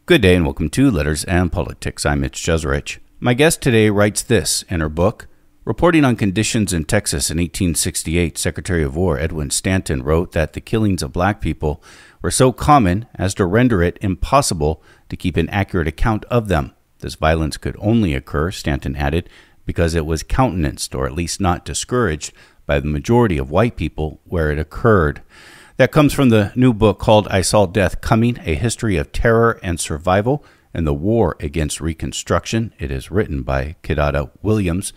Good day and welcome to Letters and Politics. I'm Mitch Jeserich. My guest today writes this in her book. Reporting on conditions in Texas in 1868, Secretary of War Edwin Stanton wrote that the killings of black people were so common as to render it impossible to keep an accurate account of them. This violence could only occur, Stanton added, because it was countenanced, or at least not discouraged, by the majority of white people where it occurred. That comes from the new book called I Saw Death Coming, A History of Terror and Survival and the War Against Reconstruction. It is written by Kidada Williams.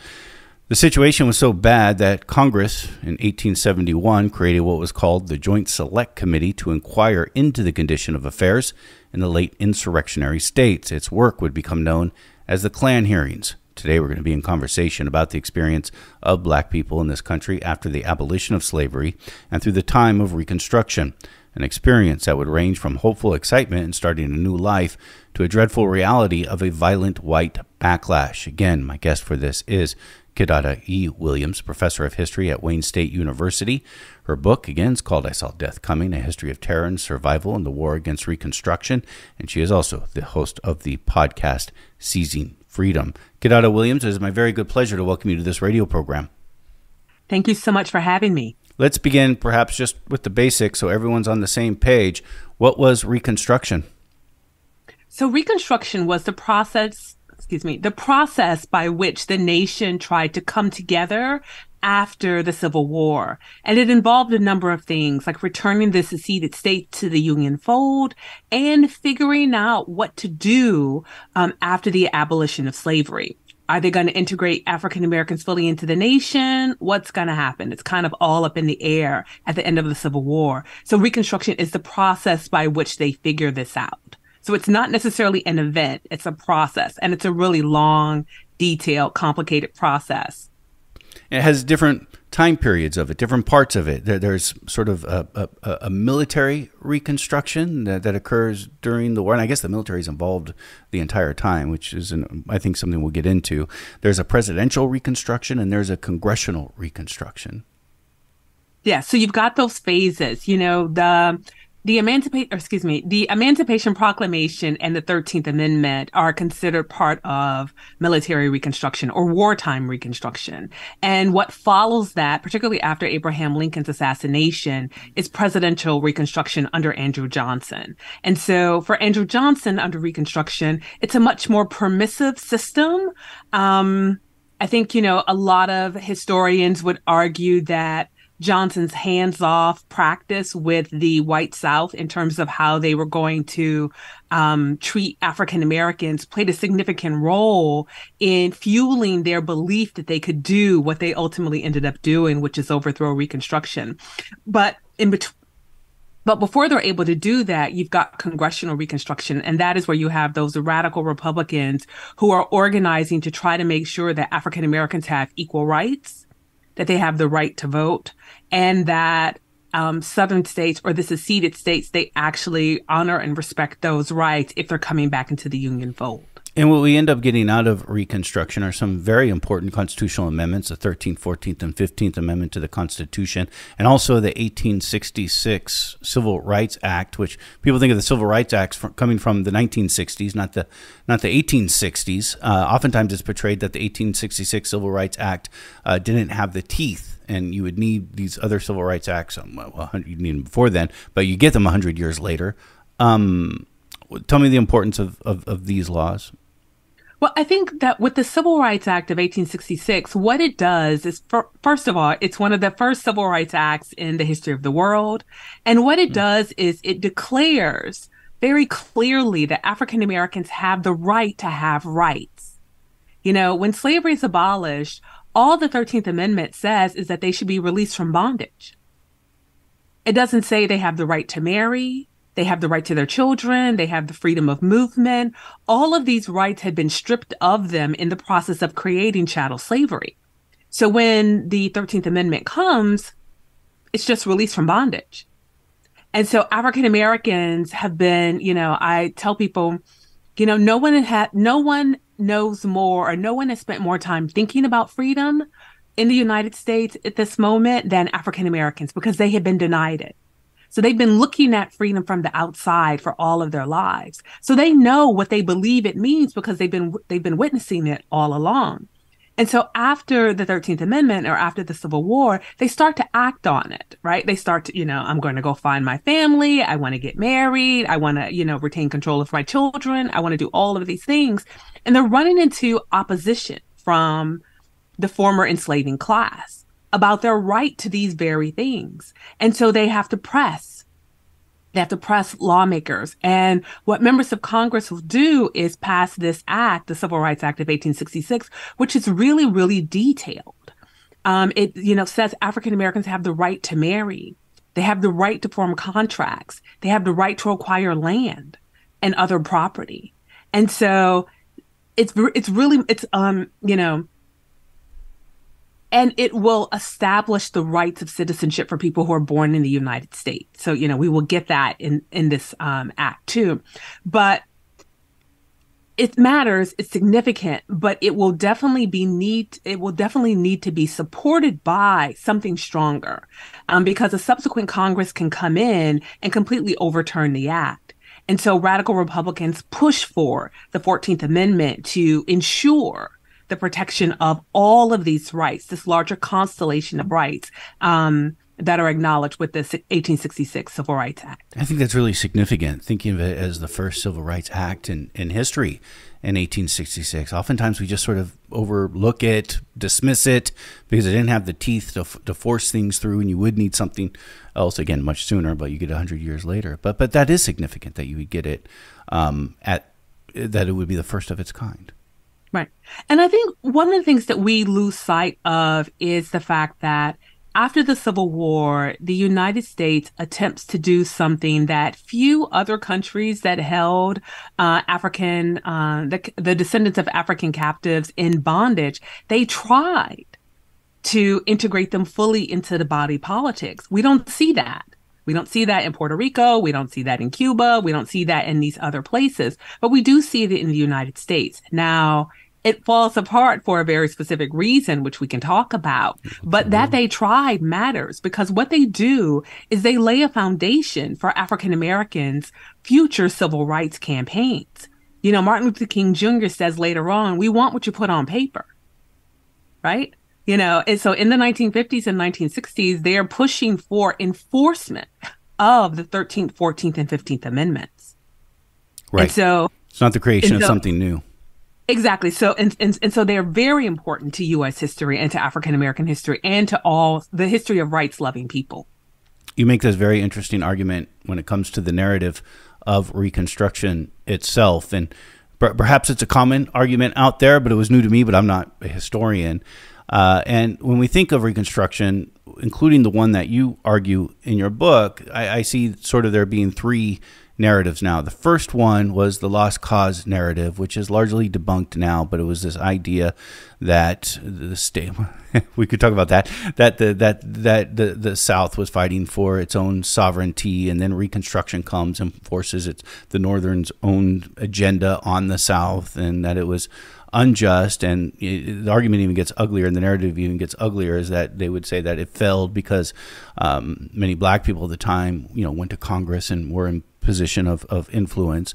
The situation was so bad that Congress in 1871 created what was called the Joint Select Committee to inquire into the condition of affairs in the late insurrectionary states. Its work would become known as the Klan hearings. Today we're going to be in conversation about the experience of black people in this country after the abolition of slavery and through the time of Reconstruction, an experience that would range from hopeful excitement in starting a new life to a dreadful reality of a violent white backlash. Again, my guest for this is Kidada E. Williams, professor of history at Wayne State University. Her book, again, is called I Saw Death Coming, A History of Terror and Survival and the War Against Reconstruction. And she is also the host of the podcast Seizing Freedom. Kidada Williams, it is my very good pleasure to welcome you to this radio program. Thank you so much for having me. Let's begin perhaps just with the basics so everyone's on the same page. What was Reconstruction? So Reconstruction was the process by which the nation tried to come together after the Civil War. And it involved a number of things, like returning the seceded states to the Union fold and figuring out what to do after the abolition of slavery. Are they going to integrate African Americans fully into the nation? What's going to happen? It's kind of all up in the air at the end of the Civil War. So Reconstruction is the process by which they figure this out. So it's not necessarily an event, it's a process, and it's a really long, detailed, complicated process. It has different time periods of it, different parts of it. There's sort of a military reconstruction that occurs during the war, and I guess the military is involved the entire time, which is, I think, something we'll get into. There's a presidential reconstruction, and there's a congressional reconstruction. Yeah, so you've got those phases. The Emancipation Proclamation and the 13th Amendment are considered part of military reconstruction or wartime reconstruction. And what follows that, particularly after Abraham Lincoln's assassination, is presidential reconstruction under Andrew Johnson. And so for Andrew Johnson under Reconstruction, it's a much more permissive system. I think, a lot of historians would argue that Johnson's hands-off practice with the white South in terms of how they were going to treat African Americans played a significant role in fueling their belief that they could do what they ultimately ended up doing, which is overthrow Reconstruction. But before they're able to do that, you've got congressional reconstruction, and that is where you have those radical Republicans who are organizing to try to make sure that African Americans have equal rights, that they have the right to vote, and that Southern states or the seceded states, they actually honor and respect those rights if they're coming back into the Union fold. And what we end up getting out of Reconstruction are some very important constitutional amendments, the 13th, 14th, and 15th Amendment to the Constitution, and also the 1866 Civil Rights Act, which people think of the Civil Rights Act coming from the 1960s, not the 1860s. Oftentimes it's portrayed that the 1866 Civil Rights Act didn't have the teeth, and you would need these other Civil Rights Acts, you need them before then, but you get them 100 years later. Tell me the importance of these laws. Well, I think that with the Civil Rights Act of 1866, what it does is, first of all, it's one of the first civil rights acts in the history of the world. And what it does is it declares very clearly that African Americans have the right to have rights. When slavery is abolished, all the 13th Amendment says is that they should be released from bondage. It doesn't say they have the right to marry. They have the right to their children. They have the freedom of movement. All of these rights had been stripped of them in the process of creating chattel slavery. So when the 13th Amendment comes, it's just release from bondage. And so African Americans have been, I tell people, no one knows more, or no one has spent more time thinking about freedom in the United States at this moment than African Americans, because they have been denied it. So they've been looking at freedom from the outside for all of their lives. So they know what they believe it means because they've been witnessing it all along. And so after the 13th Amendment or after the Civil War, they start to act on it, right? They start to, I'm going to go find my family. I want to get married. I want to, retain control of my children. I want to do all of these things. And they're running into opposition from the former enslaving class about their right to these very things. And so they have to press. They have to press lawmakers. And what members of Congress will do is pass this act, the Civil Rights Act of 1866, which is really, really detailed. It, says African Americans have the right to marry. They have the right to form contracts. They have the right to acquire land and other property. And so and it will establish the rights of citizenship for people who are born in the United States. So, we will get that in this act too. But it matters, it's significant, but it will definitely need to be supported by something stronger, because a subsequent Congress can come in and completely overturn the act. And so radical Republicans push for the 14th Amendment to ensure the protection of all of these rights, this larger constellation of rights that are acknowledged with the 1866 Civil Rights Act. I think that's really significant, thinking of it as the first Civil Rights Act in history in 1866. Oftentimes we just sort of overlook it, dismiss it, because it didn't have the teeth to force things through, and you would need something else, again, much sooner, but you get 100 years later. But that is significant that you would get it that it would be the first of its kind. Right. And I think one of the things that we lose sight of is the fact that after the Civil War, the United States attempts to do something that few other countries that held the descendants of African captives in bondage, they tried to integrate them fully into the body politics. We don't see that. We don't see that in Puerto Rico. We don't see that in Cuba. We don't see that in these other places, but we do see it in the United States. Now, it falls apart for a very specific reason, which we can talk about, but that they tried matters, because what they do is they lay a foundation for African Americans' future civil rights campaigns. Martin Luther King Jr. says later on, we want what you put on paper, right? And so in the 1950s and 1960s, they're pushing for enforcement of the 13th, 14th, and 15th Amendments. Right. And so it's not the creation of something new. Exactly. So, and so they're very important to U.S. history and to African American history and to all the history of rights loving people. You make this very interesting argument when it comes to the narrative of Reconstruction itself. And perhaps it's a common argument out there, but it was new to me, but I'm not a historian. And when we think of Reconstruction, including the one that you argue in your book, I see sort of there being three narratives now. The first one was the lost cause narrative, which is largely debunked now, but it was this idea that the state, we could talk about that the South was fighting for its own sovereignty, and then Reconstruction comes and forces the Northern's own agenda on the South, and that it was unjust. And the argument even gets uglier, and the narrative even gets uglier, is that they would say that it failed because many black people at the time, went to Congress and were in position of influence.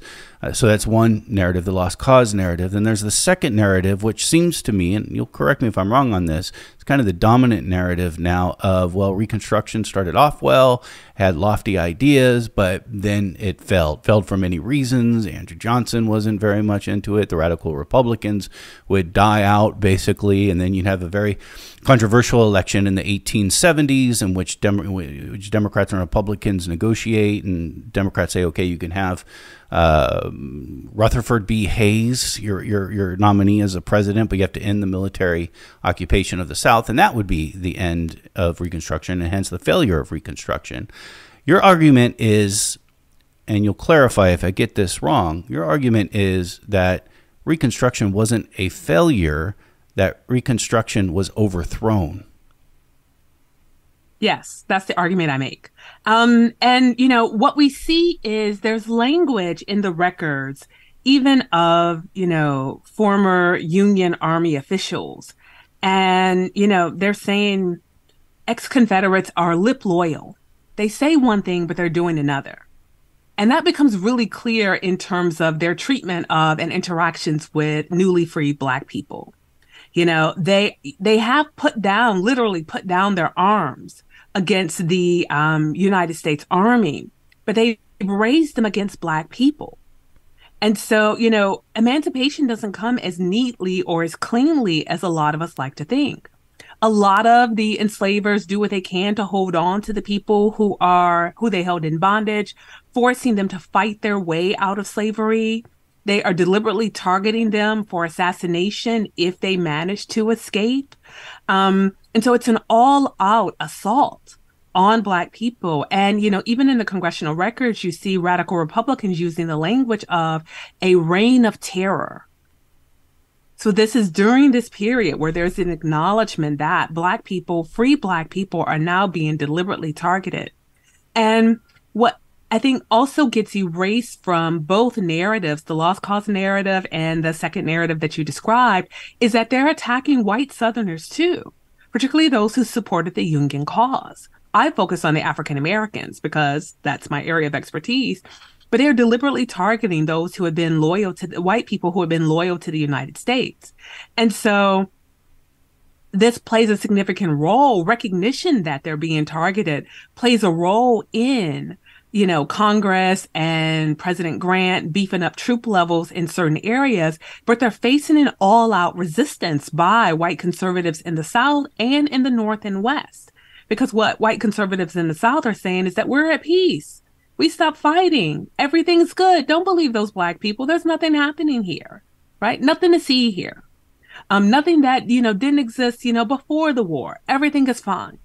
So that's one narrative, the lost cause narrative. Then there's the second narrative, which seems to me, and you'll correct me if I'm wrong on this, it's kind of the dominant narrative now of, well, Reconstruction started off well, had lofty ideas, but then it failed for many reasons. Andrew Johnson wasn't very much into it. The radical Republicans would die out, basically, and then you'd have a very controversial election in the 1870s in which Democrats and Republicans negotiate, and Democrats say, okay, you can have Rutherford B. Hayes, your nominee as a president, but you have to end the military occupation of the South, and that would be the end of Reconstruction, and hence the failure of Reconstruction. Your argument is, and you'll clarify if I get this wrong, your argument is that Reconstruction wasn't a failure, that Reconstruction was overthrown. Yes, that's the argument I make. And, what we see is there's language in the records, even of, former Union Army officials. And, they're saying ex-Confederates are lip loyal. They say one thing, but they're doing another. And that becomes really clear in terms of their treatment of and interactions with newly freed Black people. They have put down, literally put down their arms against the United States Army, but they've raised them against Black people. And so, emancipation doesn't come as neatly or as cleanly as a lot of us like to think. A lot of the enslavers do what they can to hold on to the people who they held in bondage, forcing them to fight their way out of slavery. They are deliberately targeting them for assassination if they manage to escape. And so it's an all-out assault on Black people. And, even in the congressional records, you see radical Republicans using the language of a reign of terror. So this is during this period where there's an acknowledgement that Black people, free Black people, are now being deliberately targeted. And what I think also gets erased from both narratives, the lost cause narrative and the second narrative that you described, is that they're attacking white Southerners too, particularly those who supported the Union cause. I focus on the African Americans because that's my area of expertise, but they're deliberately targeting those who have been loyal to the white people who have been loyal to the United States. And so this plays a significant role. Recognition that they're being targeted plays a role in Congress and President Grant beefing up troop levels in certain areas, but they're facing an all-out resistance by white conservatives in the South and in the North and West. Because what white conservatives in the South are saying is that we're at peace. We stopped fighting. Everything's good. Don't believe those Black people. There's nothing happening here, right? Nothing to see here. Nothing that, didn't exist, before the war. Everything is fine.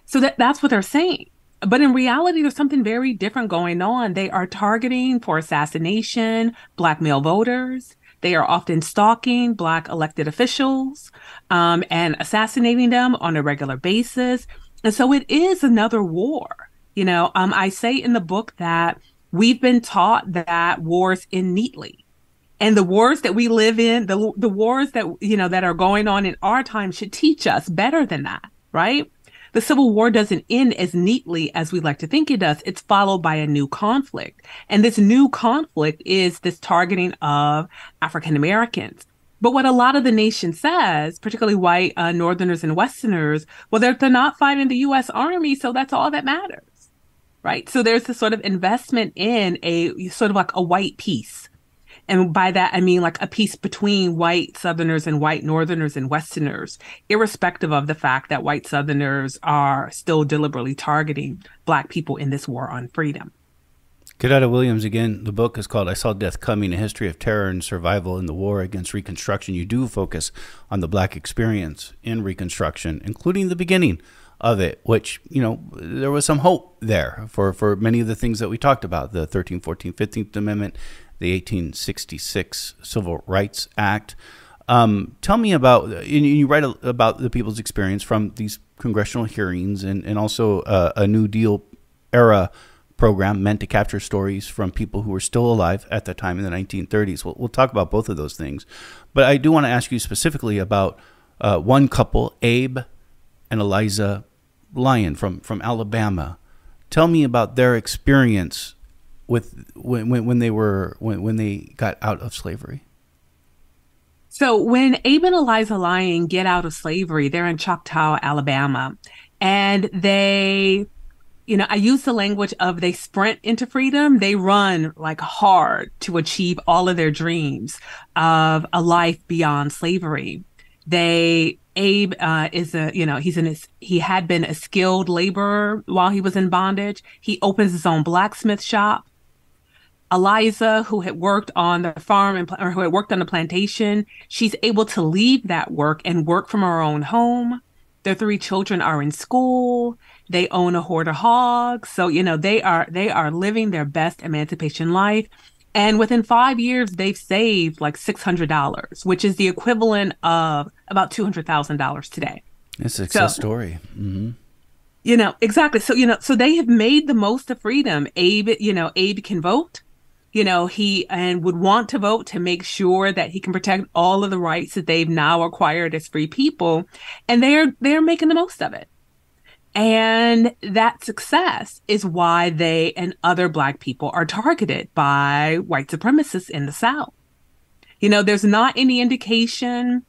So that's what they're saying. But in reality, there's something very different going on. They are targeting for assassination Black male voters. They are often stalking Black elected officials and assassinating them on a regular basis. And so it is another war. I say in the book that we've been taught that wars end neatly. And the wars that we live in, the wars that, that are going on in our time should teach us better than that, right? The Civil War doesn't end as neatly as we like to think it does. It's followed by a new conflict. And this new conflict is this targeting of African Americans. But what a lot of the nation says, particularly white Northerners and Westerners, well, they're not fighting the U.S. Army, so that's all that matters, right? So there's this sort of investment in a sort of like a white peace. And by that, I mean like a peace between white Southerners and white Northerners and Westerners, irrespective of the fact that white Southerners are still deliberately targeting Black people in this war on freedom. Kidada Williams, again, the book is called I Saw Death Coming, A History of Terror and Survival in the War Against Reconstruction. You do focus on the Black experience in Reconstruction, including the beginning of it, which, there was some hope there for many of the things that we talked about, the 13th, 14th, 15th Amendment, the 1866 Civil Rights Act. Tell me about, you write about the people's experience from these congressional hearings and also a New Deal era program meant to capture stories from people who were still alive at the time in the 1930s. We'll talk about both of those things. But I do want to ask you specifically about one couple, Abe and Eliza Lyon from Alabama. Tell me about their experience with when they got out of slavery. So when Abe and Eliza Lyon get out of slavery, they're in Choctaw, Alabama, and they, I use the language of they sprint into freedom. They run like hard to achieve all of their dreams of a life beyond slavery. Abe he had been a skilled laborer while he was in bondage. He opens his own blacksmith shop. Eliza, who had worked on the farm or who had worked on the plantation, she's able to leave that work and work from her own home. Their 3 children are in school. They own a horde of hogs. So, they are living their best emancipation life. And within 5 years, they've saved like $600, which is the equivalent of about $200,000 today. It's a success story. Mm-hmm. Exactly. So, so they have made the most of freedom. Abe can vote. He would want to vote to make sure that he can protect all of the rights that they've now acquired as free people. And they're making the most of it. And that success is why they and other Black people are targeted by white supremacists in the South. There's not any indication,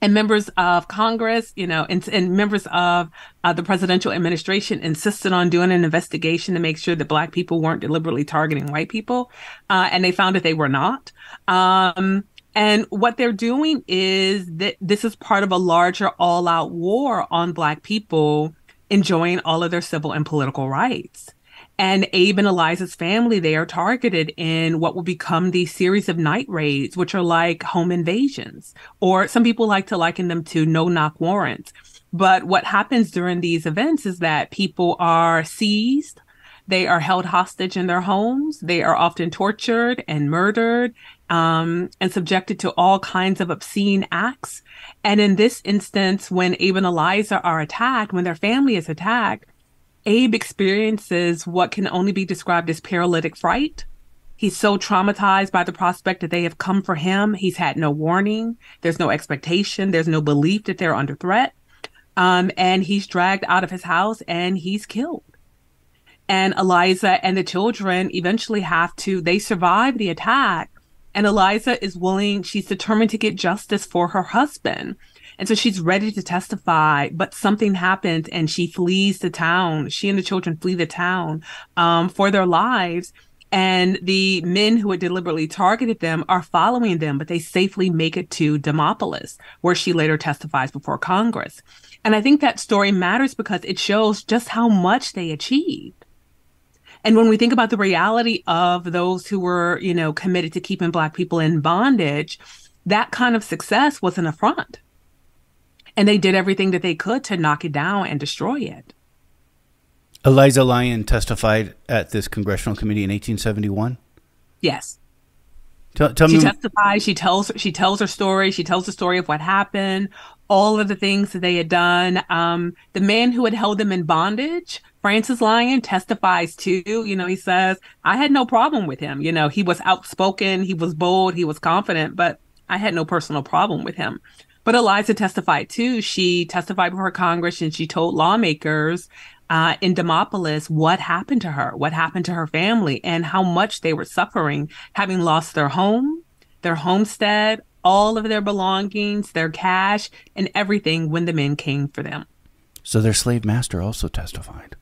and members of Congress, and members of the presidential administration insisted on doing an investigation to make sure that Black people weren't deliberately targeting white people. And they found that they were not. And what they're doing is that this is part of a larger all-out war on Black people enjoying all of their civil and political rights. And Abe and Eliza's family, they are targeted in what will become these series of night raids, which are like home invasions, or some people like to liken them to no-knock warrants. But what happens during these events is that people are seized, they are held hostage in their homes, they are often tortured and murdered, and subjected to all kinds of obscene acts. And in this instance, when Abe and Eliza are attacked, when their family is attacked, Abe experiences what can only be described as paralytic fright. He's so traumatized by the prospect that they have come for him. He's had no warning. There's no expectation. There's no belief that they're under threat. And he's dragged out of his house and he's killed. And Eliza and the children eventually they survive the attack. And Eliza is she's determined to get justice for her husband. And so she's ready to testify, but something happens and she flees the town. She and the children flee the town for their lives. And the men who had deliberately targeted them are following them, but they safely make it to Demopolis, where she later testifies before Congress. And I think that story matters because it shows just how much they achieved. And when we think about the reality of those who were, committed to keeping Black people in bondage, that kind of success was an affront. And they did everything that they could to knock it down and destroy it. Eliza Lyon testified at this congressional committee in 1871? Yes. Tell she me. Testifies. She tells her story. She tells the story of what happened, all of the things that they had done. The man who had held them in bondage, Francis Lyon, testifies too. He says, I had no problem with him. He was outspoken, he was bold, he was confident, but I had no personal problem with him. But Eliza testified too. She testified before Congress and she told lawmakers in Demopolis what happened to her, what happened to her family, and how much they were suffering, having lost their home, their homestead, all of their belongings, their cash, and everything when the men came for them. So their slave master also testified.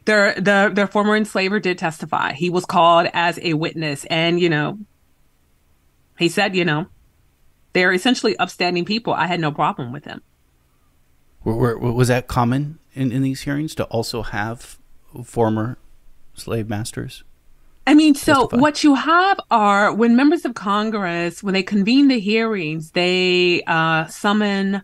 Their former enslaver did testify. He was called as a witness, and he said, they're essentially upstanding people. I had no problem with them. Was that common in these hearings to also have former slave masters? I mean, so what you have are when members of Congress, when they convene the hearings, they summon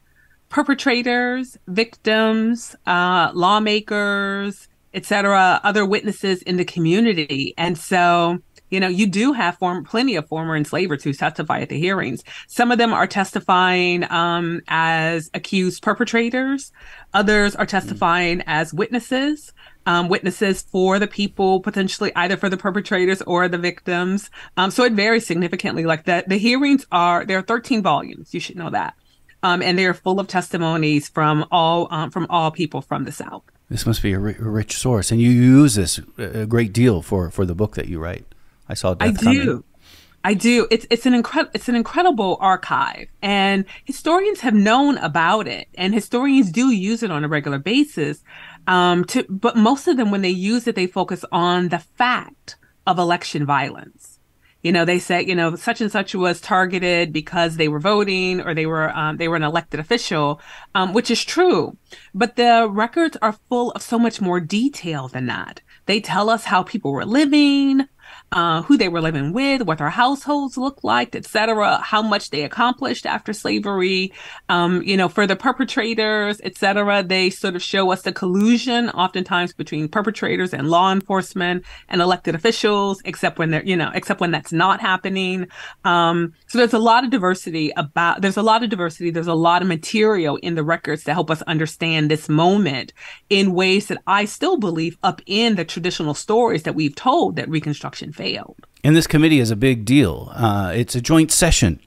perpetrators, victims, lawmakers, etc., other witnesses in the community. And so you do have plenty of former enslavers who testify at the hearings. Some of them are testifying as accused perpetrators. Others are testifying as witnesses, witnesses for the people, potentially either for the perpetrators or the victims. So it varies significantly. Like the hearings there are 13 volumes. You should know that. And they're full of testimonies from all people from the South. This must be a rich source. And you use this a great deal for the book that you write. I saw Death Coming. I do. It's an incredible archive, and historians have known about it, and historians do use it on a regular basis. But most of them, when they use it, they focus on the fact of election violence. They say, such and such was targeted because they were voting or they were an elected official, which is true. But the records are full of so much more detail than that. They tell us how people were living, who they were living with, what their households looked like, etc., how much they accomplished after slavery. For the perpetrators, etc., they sort of show us the collusion oftentimes between perpetrators and law enforcement and elected officials, except when that's not happening. So there's a lot of diversity. There's a lot of material in the records to help us understand this moment in ways that I still believe upend the traditional stories that we've told that Reconstruction failed. And this committee is a big deal. It's a joint session,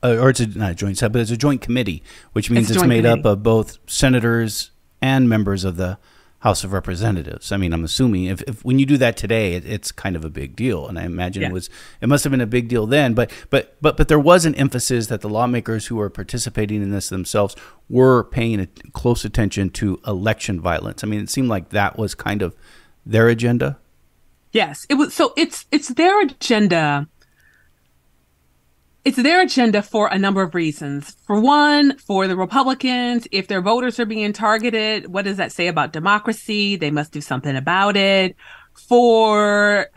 or it's not a joint session, but it's a joint committee, which means it's made up of both senators and members of the House of Representatives. I mean, I'm assuming if when you do that today, it's kind of a big deal, and I imagine it must have been a big deal then. But there was an emphasis that the lawmakers who were participating in this themselves were paying close attention to election violence. I mean, it seemed like that was kind of their agenda. Yes, it was. So it's their agenda. It's their agenda for a number of reasons. For one, for the Republicans, if their voters are being targeted, what does that say about democracy? They must do something about it. For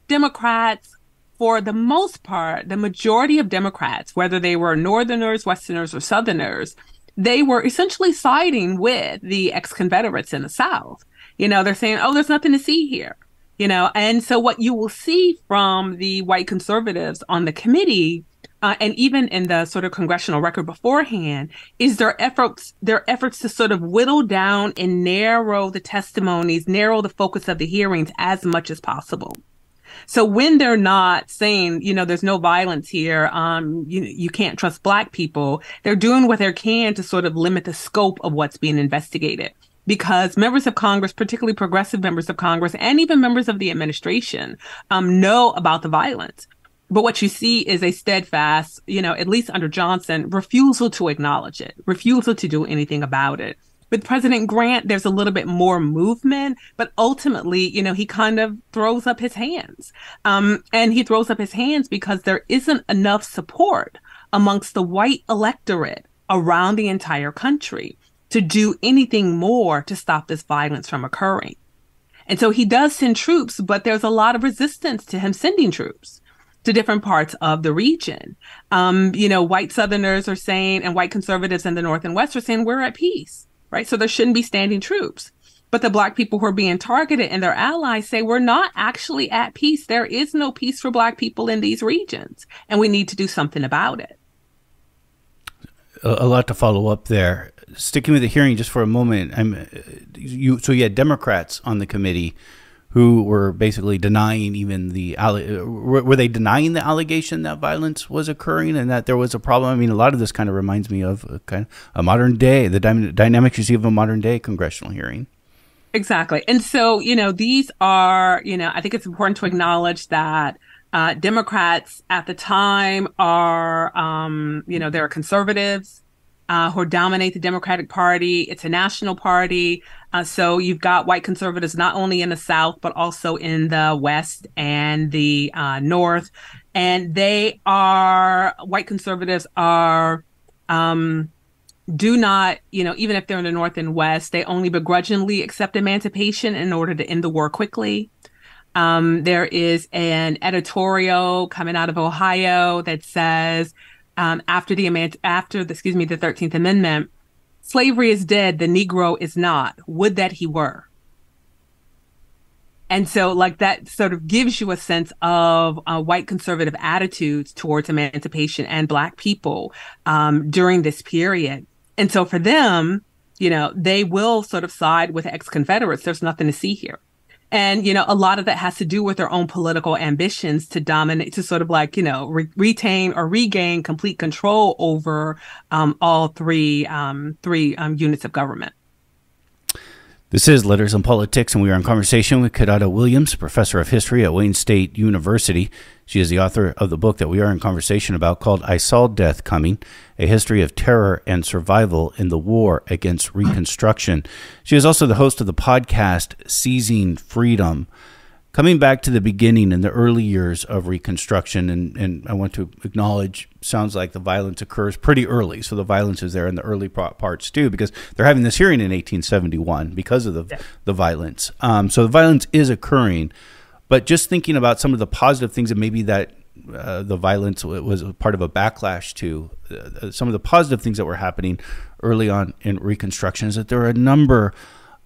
Democrats, for the most part, the majority of Democrats, whether they were Northerners, Westerners, or Southerners, they were essentially siding with the ex-Confederates in the South. They're saying, oh, there's nothing to see here. And so what you will see from the white conservatives on the committee, and even in the sort of congressional record beforehand, is their efforts to sort of whittle down and narrow the testimonies, narrow the focus of the hearings as much as possible. So when they're not saying, there's no violence here, you can't trust Black people, they're doing what they can to sort of limit the scope of what's being investigated. Because members of Congress, particularly progressive members of Congress, and even members of the administration, know about the violence. But what you see is a steadfast, at least under Johnson, refusal to acknowledge it, refusal to do anything about it. With President Grant, there's a little bit more movement, but ultimately, he kind of throws up his hands. And he throws up his hands because there isn't enough support amongst the white electorate around the entire country to do anything more to stop this violence from occurring. And so he does send troops, but there's a lot of resistance to him sending troops to different parts of the region. White Southerners are saying, and white conservatives in the North and West are saying, we're at peace, right? So there shouldn't be standing troops. But the Black people who are being targeted and their allies say, we're not actually at peace. There is no peace for Black people in these regions, and we need to do something about it. A lot to follow up there. Sticking with the hearing just for a moment, so you had Democrats on the committee who were basically denying even were they denying the allegation that violence was occurring and that there was a problem? I mean, a lot of this kind of reminds me of a modern day, the dynamics you see of a modern day congressional hearing. Exactly. And so, these are, I think it's important to acknowledge that Democrats at the time are, there are conservatives who dominate the Democratic Party. It's a national party. So you've got white conservatives not only in the South, but also in the West and the North. And white conservatives are, do not, even if they're in the North and West, they only begrudgingly accept emancipation in order to end the war quickly. There is an editorial coming out of Ohio that says, after the 13th Amendment, slavery is dead, the Negro is not. Would that he were. And so that sort of gives you a sense of white conservative attitudes towards emancipation and Black people during this period. And so for them, they will sort of side with ex-Confederates. There's nothing to see here. And, a lot of that has to do with their own political ambitions to dominate, to sort of retain or regain complete control over all three units of government. This is Letters on Politics, and we are in conversation with Kidada Williams, professor of history at Wayne State University. She is the author of the book that we are in conversation about called I Saw Death Coming, A History of Terror and Survival in the War Against Reconstruction. She is also the host of the podcast Seizing Freedom. Coming back to the beginning in the early years of Reconstruction, and I want to acknowledge, sounds like the violence occurs pretty early. So the violence is there in the early parts too, because they're having this hearing in 1871 because of the violence. So the violence is occurring, but just thinking about some of the positive things and maybe that the violence was part of a backlash to some of the positive things that were happening early on in Reconstruction is that there were a number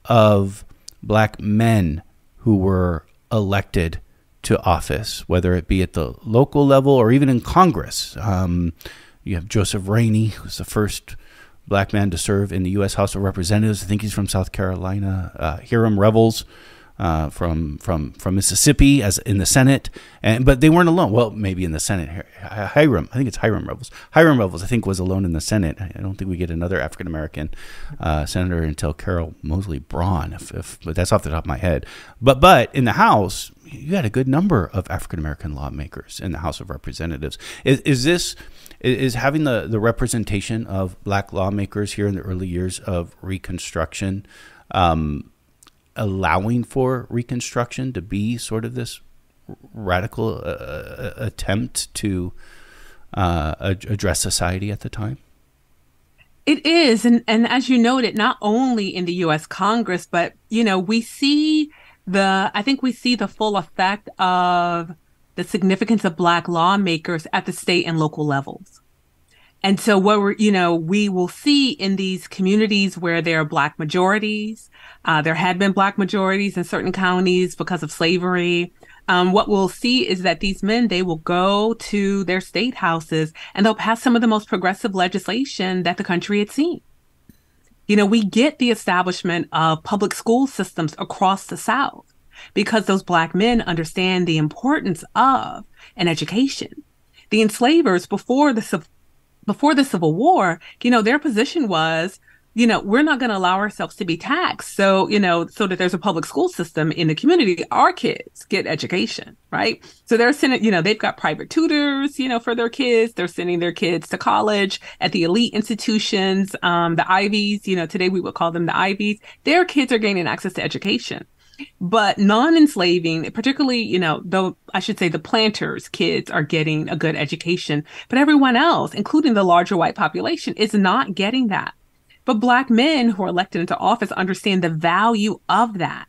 of Black men who were elected to office, whether it be at the local level or even in Congress. You have Joseph Rainey, who's the first Black man to serve in the U.S. House of Representatives. I think he's from South Carolina. Hiram Revels from Mississippi as in the Senate, but they weren't alone. Well, maybe in the Senate, Hiram, I think it's Hiram Revels. Hiram Revels, I think, was alone in the Senate. I don't think we get another African American senator until Carol Moseley Braun, but that's off the top of my head. But in the House, you had a good number of African American lawmakers in the House of Representatives. Is having the representation of black lawmakers here in the early years of Reconstruction allowing for Reconstruction to be sort of this radical attempt to address society at the time? It is. And as you noted, not only in the U.S. Congress, but, I think we see the full effect of the significance of black lawmakers at the state and local levels. And so we will see in these communities where there are black majorities, there had been black majorities in certain counties because of slavery. What we'll see is that these men, they will go to their state houses and they'll pass some of the most progressive legislation that the country had seen. We get the establishment of public school systems across the South because those black men understand the importance of an education. The enslavers before the Civil War, their position was, we're not going to allow ourselves to be taxed. So, so that there's a public school system in the community, our kids get education, right? So they're sending, they've got private tutors, for their kids. They're sending their kids to college at the elite institutions, the Ivies, today we would call them the Ivies. Their kids are gaining access to education. But non-enslaving, particularly, though I should say the planters' kids are getting a good education, but everyone else, including the larger white population, is not getting that. But black men who are elected into office understand the value of that.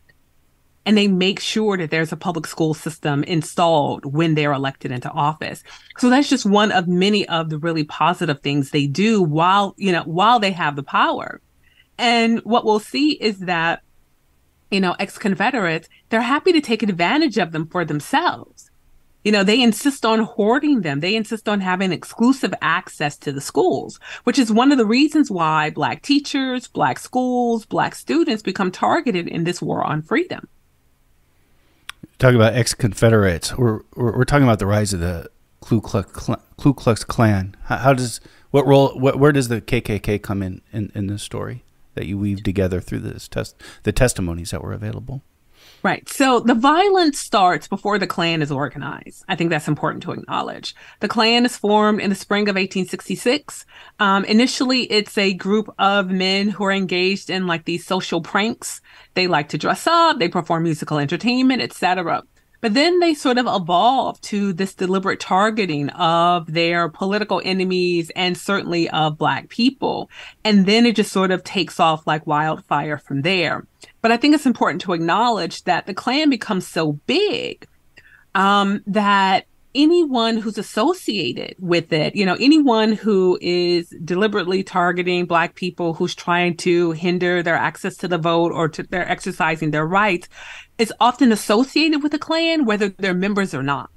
And they make sure that there's a public school system installed when they're elected into office. So that's just one of many of the really positive things they do while they have the power. And what we'll see is that ex-Confederates, they're happy to take advantage of them for themselves. They insist on hoarding them. They insist on having exclusive access to the schools, which is one of the reasons why black teachers, black schools, black students become targeted in this war on freedom. Talking about ex-Confederates, we're talking about the rise of the Ku Klux Klan. Where does the KKK come in this story that you weave together through the testimonies that were available? Right. So the violence starts before the Klan is organized. I think that's important to acknowledge. The Klan is formed in the spring of 1866. Initially, it's a group of men who are engaged in like these social pranks. They like to dress up, they perform musical entertainment, etc. But then they sort of evolve to this deliberate targeting of their political enemies and certainly of black people. And then it just sort of takes off like wildfire from there. But I think it's important to acknowledge that the Klan becomes so big that anyone who's associated with it, anyone who is deliberately targeting black people, who's trying to hinder their access to the vote or to their exercising their rights, is often associated with the Klan, whether they're members or not.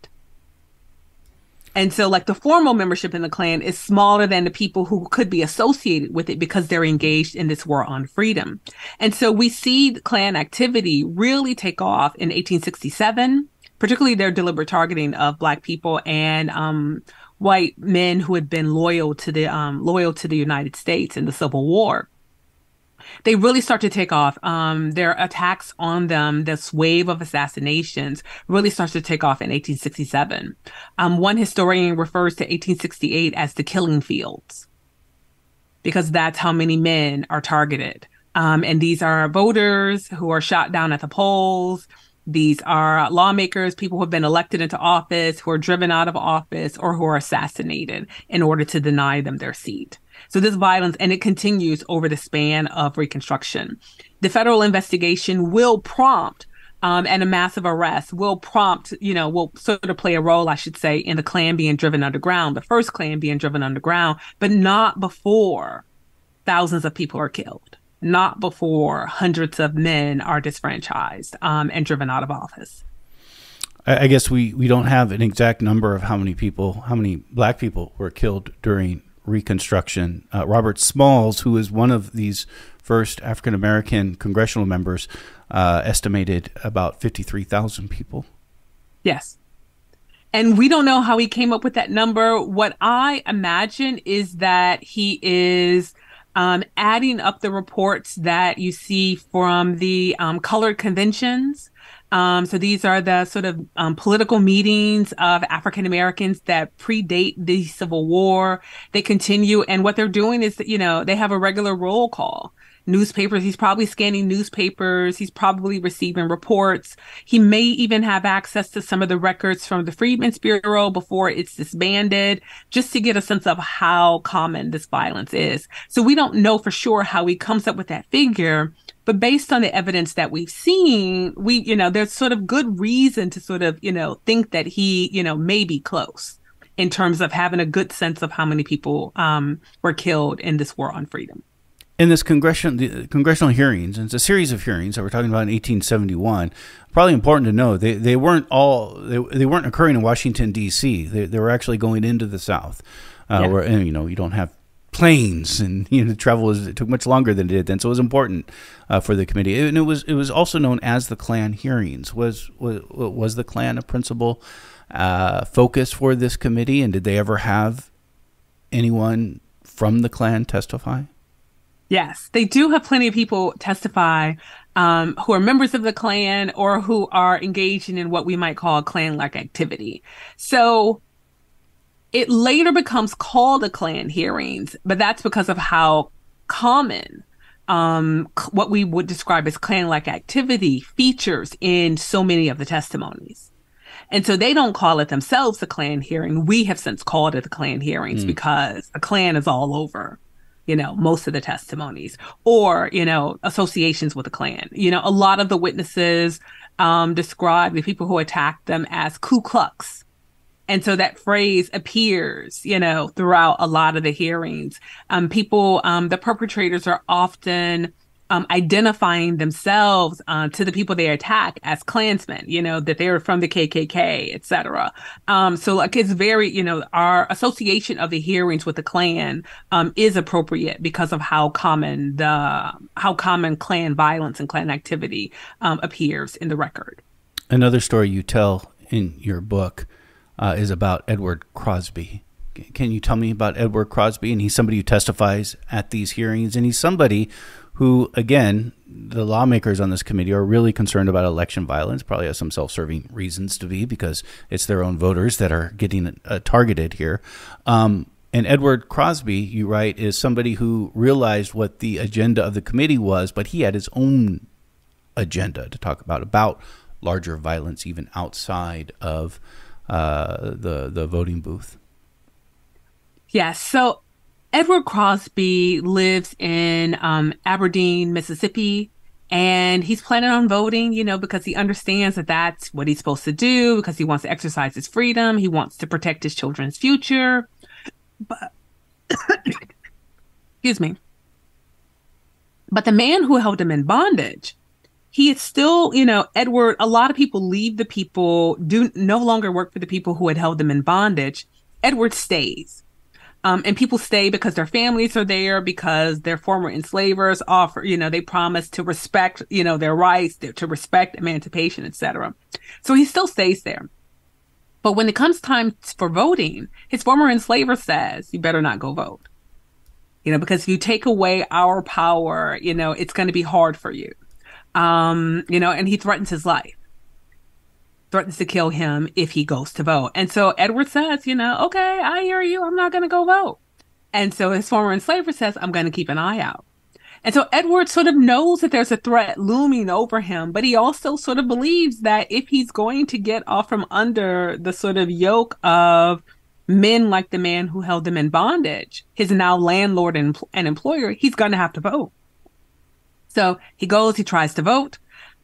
And so like the formal membership in the Klan is smaller than the people who could be associated with it because they're engaged in this war on freedom. And so we see the Klan activity really take off in 1867, particularly their deliberate targeting of black people and white men who had been loyal to the United States in the Civil War. They really start to take off. Their attacks on them, this wave of assassinations, really starts to take off in 1867. One historian refers to 1868 as the killing fields, because that's how many men are targeted. And these are voters who are shot down at the polls. These are lawmakers, people who have been elected into office, who are driven out of office, or who are assassinated in order to deny them their seat. So this violence, and it continues over the span of Reconstruction. The federal investigation will prompt, and a massive arrest will prompt, will sort of play a role, I should say, in the Klan being driven underground, the first Klan being driven underground, but not before thousands of people are killed, not before hundreds of men are disfranchised and driven out of office. I guess we don't have an exact number of how many black people were killed during Reconstruction. Robert Smalls, who is one of these first African American congressional members, estimated about 53,000 people. Yes. And we don't know how he came up with that number. What I imagine is that he is adding up the reports that you see from the colored conventions. So these are the sort of political meetings of African Americans that predate the Civil War. They continue, and what they're doing is that, they have a regular roll call. Newspapers, he's probably scanning newspapers. He's probably receiving reports. He may even have access to some of the records from the Freedmen's Bureau before it's disbanded, just to get a sense of how common this violence is. So we don't know for sure how he comes up with that figure, but based on the evidence that we've seen, there's sort of good reason to sort of, think that he, may be close in terms of having a good sense of how many people were killed in this war on freedom. In this congressional hearings, and it's a series of hearings that we're talking about in 1871. Probably important to know they weren't occurring in Washington D.C. They were actually going into the South, where you don't have planes, and travel it took much longer than it did then. So it was important for the committee, and it was also known as the Klan hearings. Was the Klan a principal focus for this committee, and did they ever have anyone from the Klan testify? Yes, they do have plenty of people testify who are members of the Klan or who are engaging in what we might call Klan-like activity. So it later becomes called a Klan hearings, but that's because of how common what we would describe as Klan-like activity features in so many of the testimonies. And so they don't call it themselves a Klan hearing. We have since called it the Klan hearings because the Klan is all over most of the testimonies, or, associations with the Klan. A lot of the witnesses describe the people who attacked them as Ku Klux. And so that phrase appears, throughout a lot of the hearings. The perpetrators are often identifying themselves to the people they attack as Klansmen, that they're from the KKK, et cetera. So it's very, our association of the hearings with the Klan is appropriate because of how common Klan violence and Klan activity appears in the record. Another story you tell in your book is about Edward Crosby. Can you tell me about Edward Crosby? And he's somebody who testifies at these hearings, and he's somebody who, again, the lawmakers on this committee are really concerned about election violence, probably has some self-serving reasons to be, because it's their own voters that are getting targeted here. And Edward Crosby, you write, is somebody who realized what the agenda of the committee was, but he had his own agenda to talk about larger violence even outside of the voting booth. Yes. So Edward Crosby lives in Aberdeen, Mississippi, and he's planning on voting, because he understands that that's what he's supposed to do, because he wants to exercise his freedom. He wants to protect his children's future. But, excuse me. But the man who held him in bondage, he is still, Edward, a lot of people leave the people, do no longer work for the people who had held them in bondage. Edward stays. And people stay because their families are there, because their former enslavers offer, they promise to respect, their rights, to respect emancipation, etc. So he still stays there. But when it comes time for voting, his former enslaver says, you better not go vote. Because if you take away our power, it's going to be hard for you. And he threatens his life. Threatens to kill him if he goes to vote. And so Edward says, okay, I hear you. I'm not going to go vote. And so his former enslaver says, I'm going to keep an eye out. And so Edward sort of knows that there's a threat looming over him, but he also sort of believes that if he's going to get off from under the sort of yoke of men like the man who held him in bondage, his now landlord and employer, he's going to have to vote. So he tries to vote.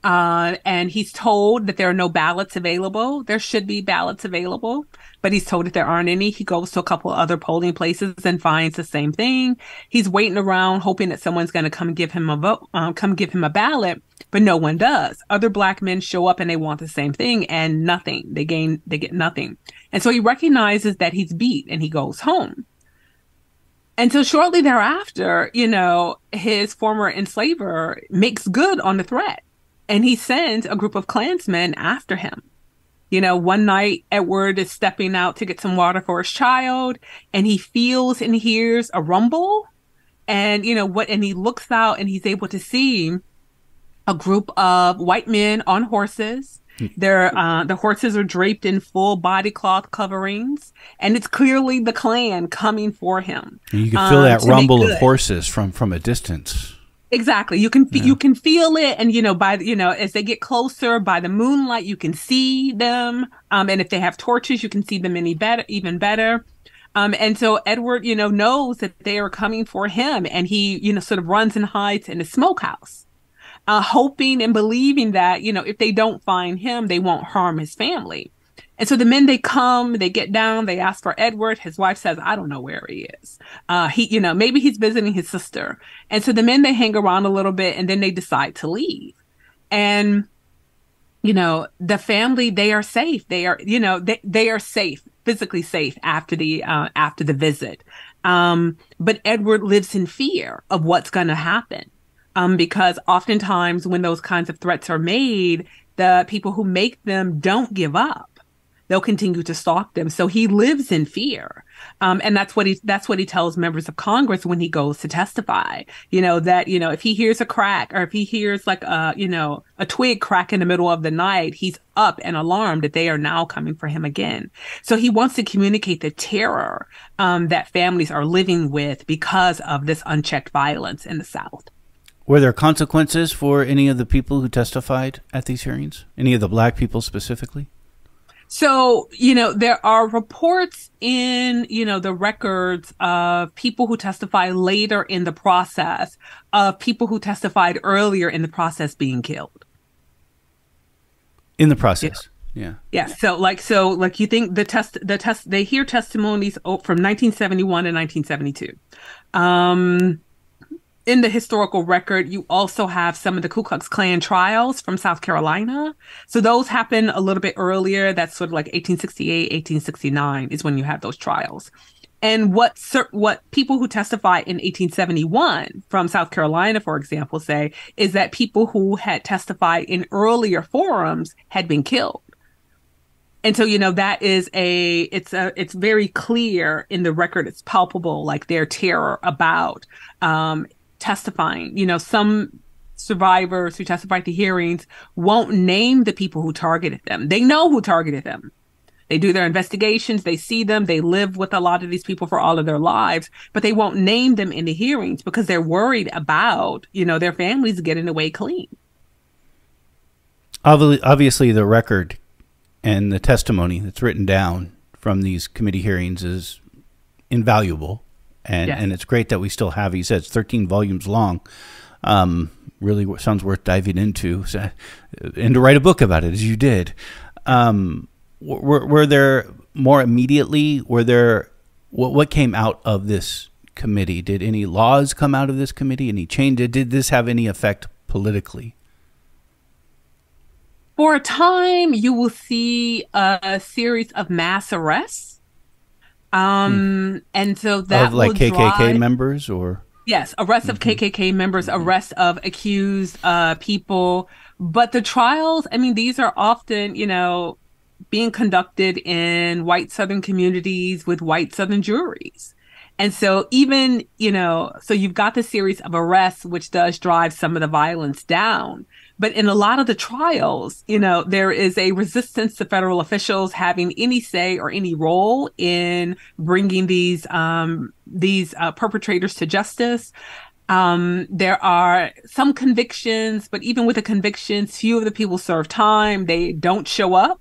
And he's told that there are no ballots available. There should be ballots available, but he's told that there aren't any. He goes to a couple other polling places and finds the same thing. He's waiting around, hoping that someone's going to come give him a vote, come give him a ballot, but no one does. Other Black men show up and they want the same thing, and nothing. They get nothing. And so he recognizes that he's beat and he goes home. And so shortly thereafter, his former enslaver makes good on the threat and he sends a group of Klansmen after him. One night, Edward is stepping out to get some water for his child, and he feels and hears a rumble. And, and he looks out and he's able to see a group of white men on horses. The horses are draped in full body cloth coverings, and it's clearly the Klan coming for him. And you can feel that rumble of horses from a distance. Exactly. You can feel it, and as they get closer by the moonlight, you can see them. And if they have torches, you can see them even better. And so Edward, knows that they are coming for him, and he, sort of runs and hides in a smokehouse, hoping and believing that, if they don't find him, they won't harm his family. And so the men, they come, they get down, they ask for Edward. His wife says, I don't know where he is. Maybe he's visiting his sister. And so the men, they hang around a little bit and then they decide to leave. And, the family, they are safe. They are, they are safe, physically safe after the visit. But Edward lives in fear of what's going to happen. Because oftentimes when those kinds of threats are made, the people who make them don't give up. They'll continue to stalk them. So he lives in fear. And that's what he tells members of Congress when he goes to testify, that, if he hears a crack or if he hears like a twig crack in the middle of the night, he's up and alarmed that they are now coming for him again. So he wants to communicate the terror, that families are living with because of this unchecked violence in the South. Were there consequences for any of the people who testified at these hearings? Any of the Black people specifically? So, there are reports in, the records of people who testify later in the process, of people who testified earlier in the process being killed. In the process. Yeah. Yeah. So you think they hear testimonies from 1971 and 1972. In the historical record, you also have some of the Ku Klux Klan trials from South Carolina. So those happen a little bit earlier. That's sort of like 1868, 1869 is when you have those trials. And what people who testify in 1871 from South Carolina, for example, say is that people who had testified in earlier forums had been killed. And so, that is it's very clear in the record. It's palpable, like their terror about, testifying. Some survivors who testified at the hearings won't name the people who targeted them. They know who targeted them. They do their investigations. They see them. They live with a lot of these people for all of their lives, but they won't name them in the hearings because they're worried about, their families getting away clean. Obviously, the record and the testimony that's written down from these committee hearings is invaluable. And it's great that we still have, he says, 13 volumes long. Really sounds worth diving into, and to write a book about it, as you did. Were there more immediately, what came out of this committee? Did any laws come out of this committee? Any change? Did this have any effect politically? For a time, you will see a series of mass arrests. And so that of like KKK members, or yes, arrests of KKK members, arrests of accused people. But the trials, I mean, these are often, being conducted in white Southern communities with white Southern juries. And so even, so you've got the series of arrests, which does drive some of the violence down. But in a lot of the trials, there is a resistance to federal officials having any say or any role in bringing these perpetrators to justice. There are some convictions, but even with the convictions, few of the people serve time. They don't show up,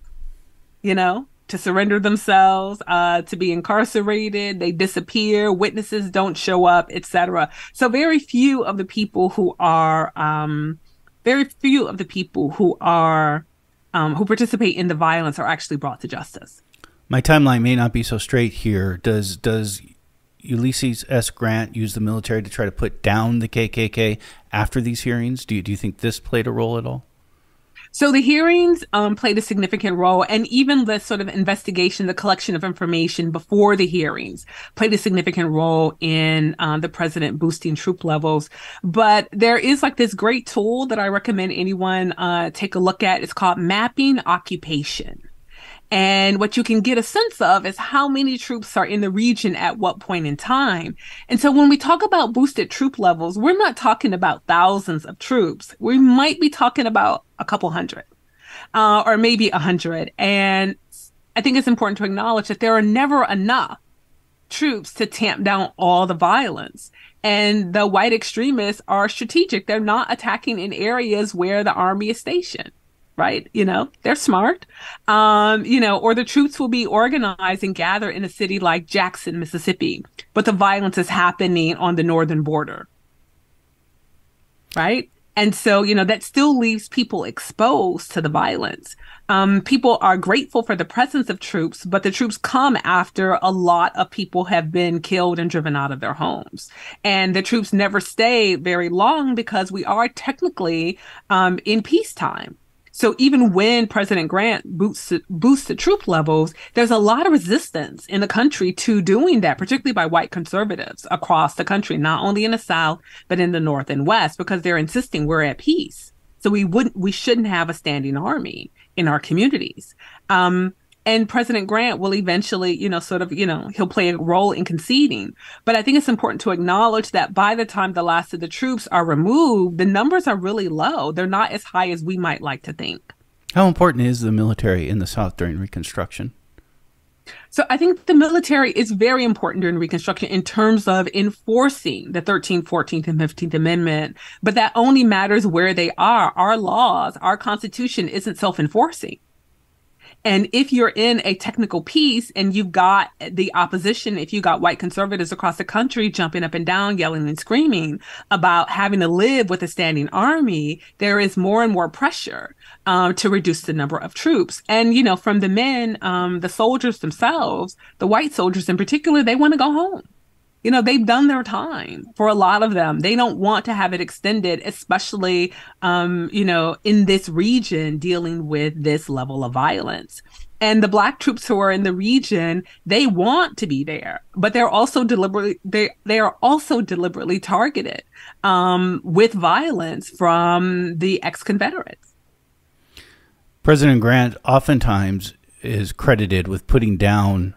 to surrender themselves, to be incarcerated. They disappear. Witnesses don't show up, etc. So very few of the people who participate in the violence are actually brought to justice. My timeline may not be so straight here. Does Ulysses S. Grant use the military to try to put down the KKK after these hearings? Do you think this played a role at all? So the hearings played a significant role, and even the sort of investigation, the collection of information before the hearings played a significant role in the president boosting troop levels. But there is like this great tool that I recommend anyone take a look at. It's called Mapping Occupation. And what you can get a sense of is how many troops are in the region at what point in time. And so when we talk about boosted troop levels, we're not talking about thousands of troops. We might be talking about a couple hundred, or maybe 100. And I think it's important to acknowledge that there are never enough troops to tamp down all the violence. And the white extremists are strategic. They're not attacking in areas where the army is stationed. Right? They're smart. Or the troops will be organized and gather in a city like Jackson, Mississippi, but the violence is happening on the northern border. Right? And so, that still leaves people exposed to the violence. People are grateful for the presence of troops, but the troops come after a lot of people have been killed and driven out of their homes. And the troops never stay very long because we are technically in peacetime. So even when President Grant boosts the troop levels, there's a lot of resistance in the country to doing that, particularly by white conservatives across the country, not only in the South, but in the North and West, because they're insisting we're at peace. So we shouldn't have a standing army in our communities. And President Grant will eventually, he'll play a role in conceding. But I think it's important to acknowledge that by the time the last of the troops are removed, the numbers are really low. They're not as high as we might like to think. How important is the military in the South during Reconstruction? So I think the military is very important during Reconstruction in terms of enforcing the 13th, 14th, and 15th Amendment. But that only matters where they are. Our laws, our Constitution isn't self-enforcing. And if you're in a technical peace and you've got the opposition, if you got white conservatives across the country jumping up and down, yelling and screaming about having to live with a standing army, there is more and more pressure to reduce the number of troops. And, from the men, the soldiers themselves, the white soldiers in particular, they want to go home. They've done their time for a lot of them. They don't want to have it extended, especially, in this region dealing with this level of violence. And the Black troops who are in the region, they want to be there, but they're also they are also deliberately targeted with violence from the ex-Confederates. President Grant oftentimes is credited with putting down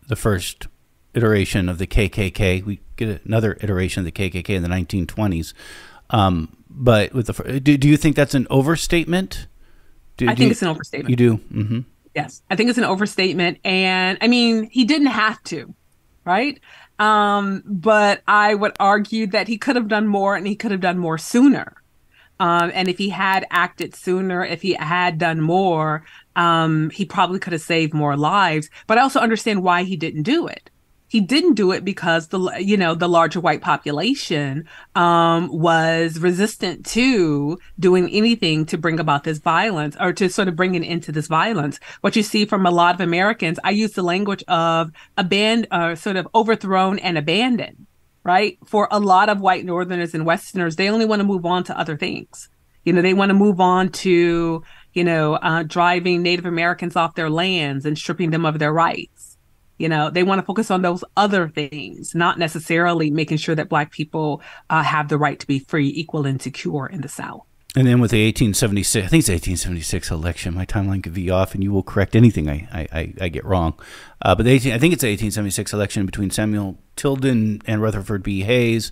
the first iteration of the KKK. We get another iteration of the KKK in the 1920s. But with do you think that's an overstatement? I think it's an overstatement. You do? Mm-hmm. Yes, I think it's an overstatement. And I mean, he didn't have to, right? But I would argue that he could have done more and he could have done more sooner. And if he had acted sooner, if he had done more, he probably could have saved more lives. But I also understand why he didn't do it. He didn't do it because the larger white population was resistant to doing anything to bring about this violence or to sort of bring an end to this violence. What you see from a lot of Americans, I use the language of sort of overthrown and abandoned, right? For a lot of white Northerners and Westerners, they only want to move on to other things. They want to move on to, driving Native Americans off their lands and stripping them of their rights. They want to focus on those other things, not necessarily making sure that Black people have the right to be free, equal, and secure in the South. And then with the 1876, I think it's 1876 election, my timeline could be off, and you will correct anything I get wrong. But I think it's the 1876 election between Samuel Tilden and Rutherford B. Hayes.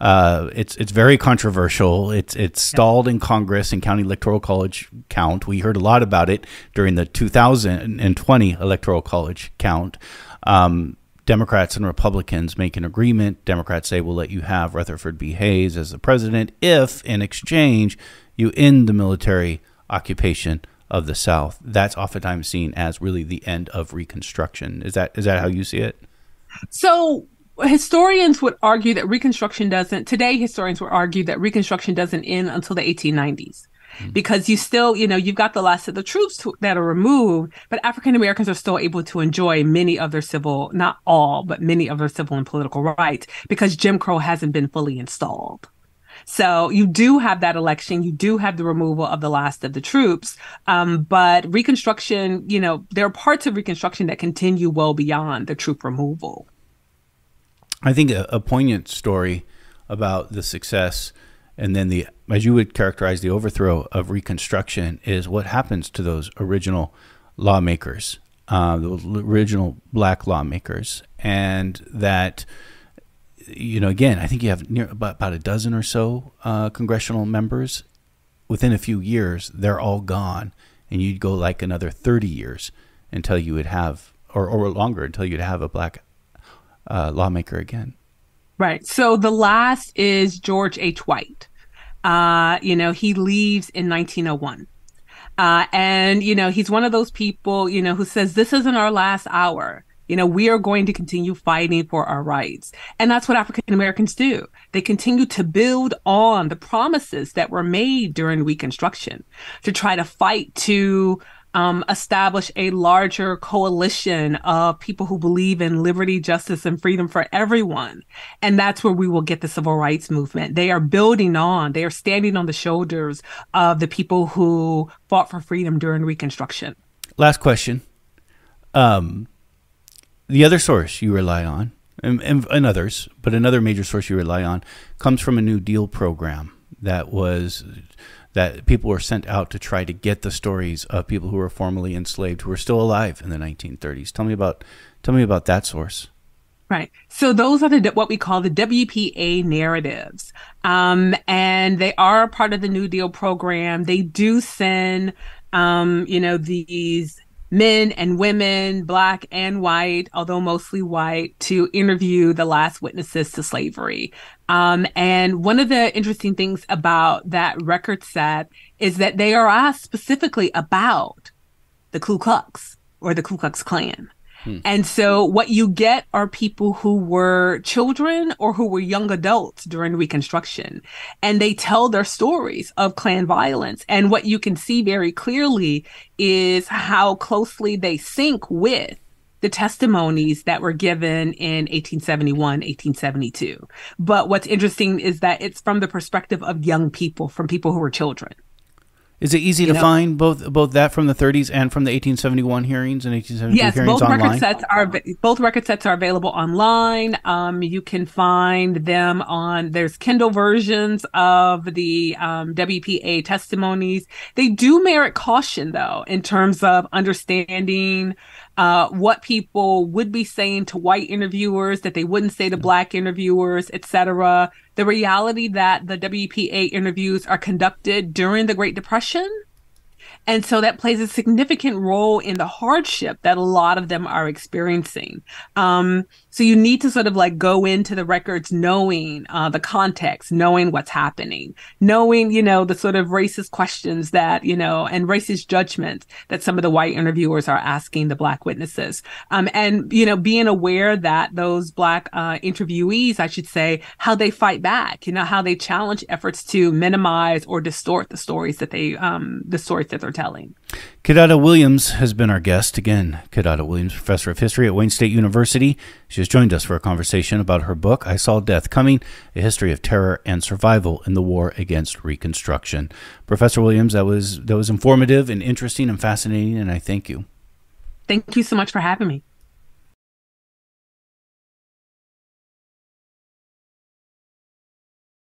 It's very controversial. It's stalled in Congress and County Electoral College count. We heard a lot about it during the 2020 Electoral College count. Democrats and Republicans make an agreement. Democrats say, we'll let you have Rutherford B. Hayes as the president if, in exchange, you end the military occupation of the South. That's oftentimes seen as really the end of Reconstruction. Is that how you see it? So historians would argue that Reconstruction doesn't end until the 1890s. Because you still, you've got the last of the troops that are removed, but African Americans are still able to enjoy many of their civil, not all, but many of their civil and political rights because Jim Crow hasn't been fully installed. So you do have that election, you do have the removal of the last of the troops, but Reconstruction, there are parts of Reconstruction that continue well beyond the troop removal. I think a poignant story about the success and then as you would characterize, the overthrow of Reconstruction is what happens to those original lawmakers, the original black lawmakers, and that, again, I think you have about a dozen or so congressional members. Within a few years, they're all gone, and you'd go like another 30 years until you would have, or longer, until you'd have a black lawmaker again. Right. So the last is George H. White. He leaves in 1901. And he's one of those people, who says, this isn't our last hour. We are going to continue fighting for our rights. And that's what African Americans do. They continue to build on the promises that were made during Reconstruction to try to fight to establish a larger coalition of people who believe in liberty, justice, and freedom for everyone. And that's where we will get the civil rights movement. They are building on, they are standing on the shoulders of the people who fought for freedom during Reconstruction. Last question. The other source you rely on, and others, but another major source you rely on, comes from a New Deal program that people were sent out to try to get the stories of people who were formerly enslaved, who were still alive in the 1930s. Tell me about that source. Right. So those are what we call the WPA narratives. And they are part of the New Deal program. They do send, these men and women, black and white, although mostly white, to interview the last witnesses to slavery. And one of the interesting things about that record set is that they are asked specifically about the Ku Klux or the Ku Klux Klan. And so what you get are people who were children or who were young adults during Reconstruction, and they tell their stories of Klan violence. And what you can see very clearly is how closely they sync with the testimonies that were given in 1871, 1872. But what's interesting is that it's from the perspective of young people, from people who were children. Is it easy to find both that from the 30s and from the 1871 hearings and 1872 hearings online? Both record sets are available online. You can find them there's Kindle versions of the WPA testimonies. They do merit caution, though, in terms of understanding what people would be saying to white interviewers that they wouldn't say to black interviewers, etc. The reality that the WPA interviews are conducted during the Great Depression. And so that plays a significant role in the hardship that a lot of them are experiencing. So you need to sort of like go into the records knowing the context, knowing what's happening, knowing, the sort of racist questions that, and racist judgments that some of the white interviewers are asking the black witnesses. And, being aware that those black interviewees, I should say, how they fight back, how they challenge efforts to minimize or distort the stories that they're telling. Kidada Williams has been our guest. Again, Kidada Williams, professor of history at Wayne State University. She has joined us for a conversation about her book, I Saw Death Coming, A History of Terror and Survival in the War Against Reconstruction. Professor Williams, that was informative and interesting and fascinating, and I thank you. Thank you so much for having me.